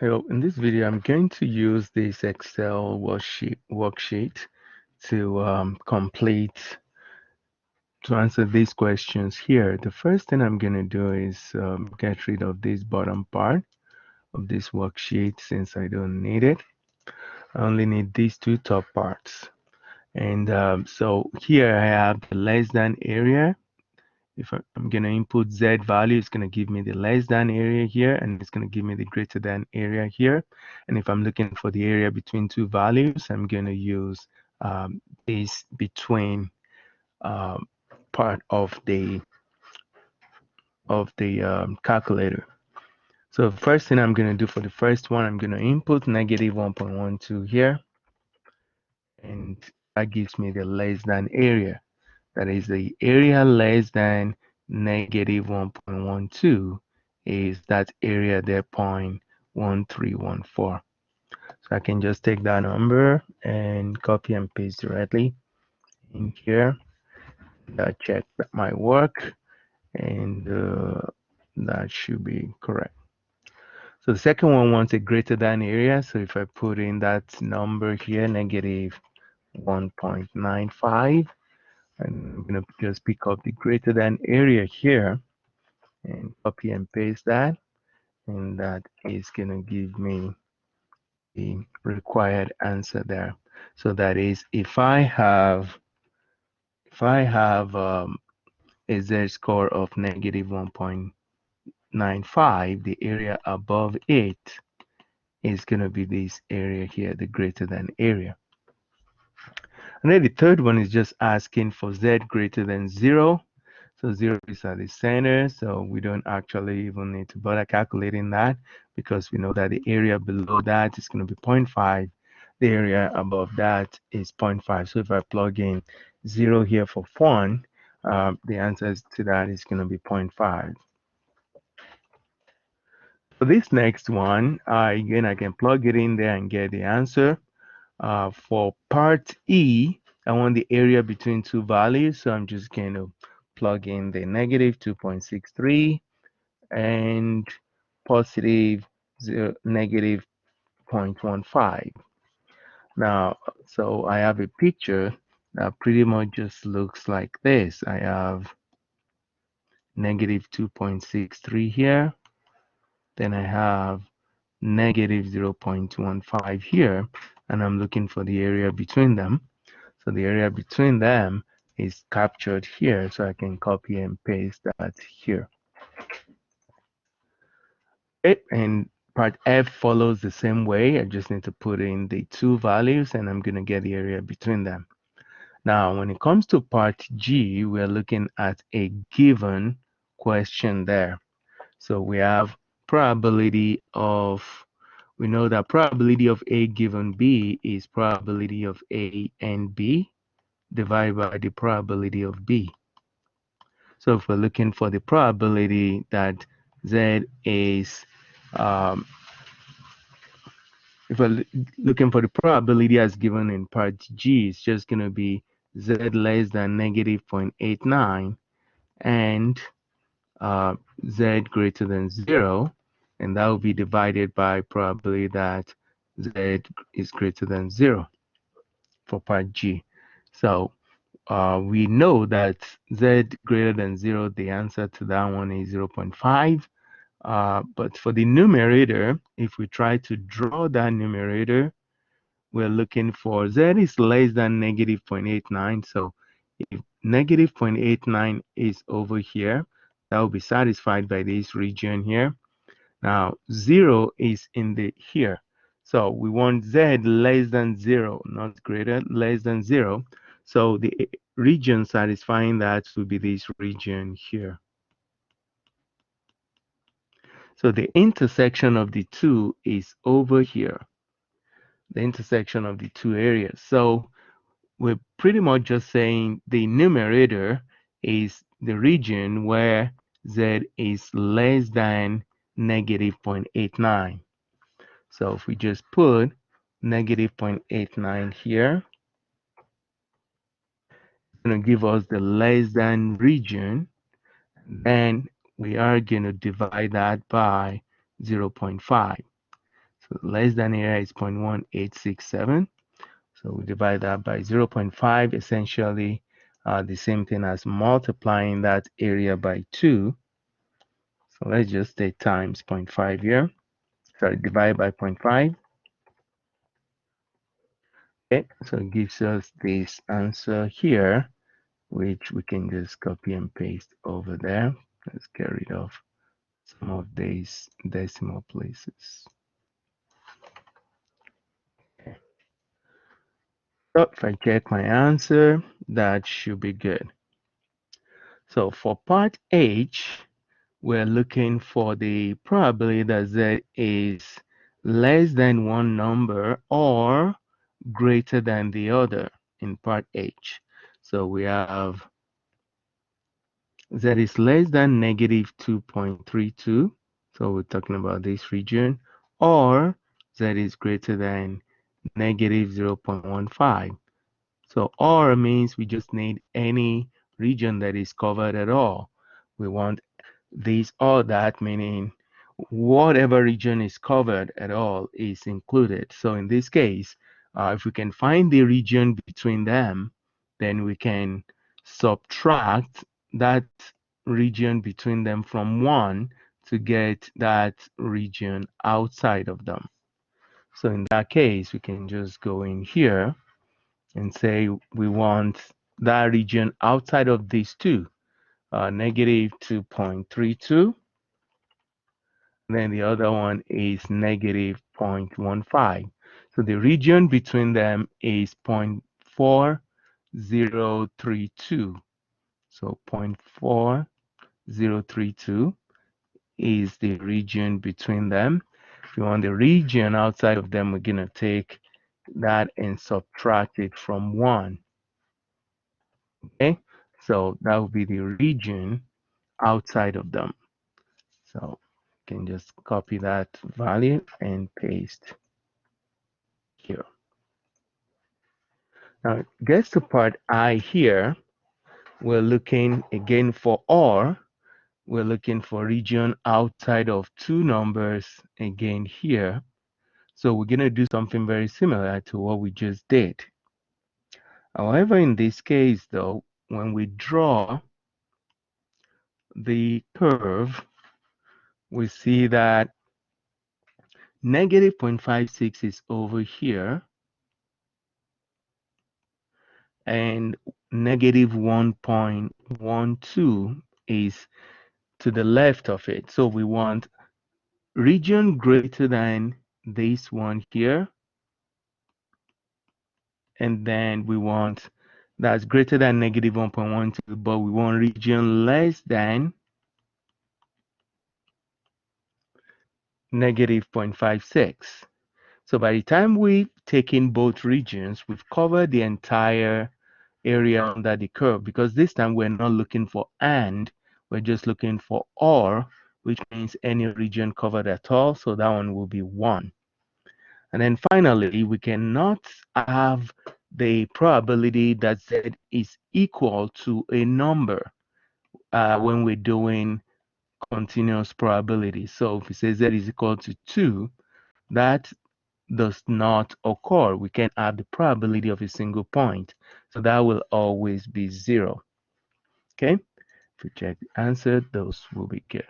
So in this video, I'm going to use this Excel worksheet to answer these questions here. The first thing I'm going to do is get rid of this bottom part of this worksheet since I don't need it. I only need these two top parts. And so here I have the less than area. If I'm going to input Z value, it's going to give me the less than area here, and it's going to give me the greater than area here. And if I'm looking for the area between two values, I'm going to use this between part of the calculator. So first thing I'm going to do for the first one, I'm going to input negative 1.12 here, and that gives me the less than area. That is the area less than negative 1.12 is that area there, 0.1314. So I can just take that number and copy and paste directly in here. That check that might work, and that should be correct. So the second one wants a greater than area. So if I put in that number here, negative 1.95, and I'm going to just pick up the greater than area here and copy and paste that, and that is going to give me the required answer there. So that is, if I have a z-score of negative 1.95, the area above it is going to be this area here, the greater than area. And then the third one is just asking for z greater than 0. So 0 is at the center, so we don't actually even need to bother calculating that because we know that the area below that is going to be 0.5. The area above that is 0.5. So if I plug in 0 here for fun, the answer to that is going to be 0.5. For this next one, again, I can plug it in there and get the answer. For part E, I want the area between two values, so I'm just going to plug in the negative 2.63 and positive negative 0.15. Now, so I have a picture that pretty much just looks like this. I have negative 2.63 here, then I have negative 0.15 here, and I'm looking for the area between them. So the area between them is captured here, so I can copy and paste that here. Okay, and part F follows the same way. I just need to put in the two values, and I'm going to get the area between them. Now, when it comes to part G, we're looking at a given question there. So we have probability of, we know that probability of A given B is probability of A and B divided by the probability of B. So if we're looking for the probability that Z is, if we're looking for the probability as given in part G, it's just going to be Z less than negative 0.89 and Z greater than 0, and that will be divided by probability that Z is greater than 0 for part G. So we know that Z greater than 0, the answer to that one is 0.5. But for the numerator, if we try to draw that numerator, we're looking for Z is less than negative 0.89. So if negative 0.89 is over here, that will be satisfied by this region here. Now 0 is in the here. So we want Z less than 0, not greater, less than 0. So the region satisfying that will be this region here. So the intersection of the two is over here, the intersection of the two areas. So we're pretty much just saying the numerator is the region where Z is less than negative 0.89. So if we just put negative 0.89 here, it's going to give us the less than region. Then we are going to divide that by 0.5. So less than area is 0.1867. So we divide that by 0.5, essentially the same thing as multiplying that area by 2. So let's just say times 0.5 here. Sorry, divide by 0.5. Okay, so it gives us this answer here, which we can just copy and paste over there. Let's get rid of some of these decimal places. Okay. So if I check my answer, that should be good. So for part H, we're looking for the probability that Z is less than one number or greater than the other in part H. So we have Z is less than negative 2.32. So we're talking about this region, or Z is greater than negative 0.15. So or means we just need any region that is covered at all. We want this or that, meaning whatever region is covered at all is included. So in this case, if we can find the region between them, then we can subtract that region between them from 1 to get that region outside of them. So in that case, we can just go in here and say we want that region outside of these two, negative 2.32. Then the other one is negative 0.15. So the region between them is 0.4032. So 0.4032 is the region between them. If you want the region outside of them, we're going to take that and subtract it from 1. Okay, so that would be the region outside of them. So you can just copy that value and paste here. Now it gets to part I here. We're looking again for OR. We're looking for region outside of two numbers again here. So we're going to do something very similar to what we just did. However, in this case, though, when we draw the curve, we see that negative 0.56 is over here, and negative 1.12 is to the left of it. So we want region greater than this one here, and then we want that's greater than negative 1.12, but we want region less than negative 0.56. So by the time we've taken both regions, we've covered the entire area under the curve, because this time we're not looking for and, we're just looking for or, which means any region covered at all. So that one will be 1. And then finally, we cannot have the probability that Z is equal to a number when we're doing continuous probability. So if we say Z is equal to 2, that does not occur. We can add the probability of a single point. So that will always be 0. Okay? If we check the answer, those will be good.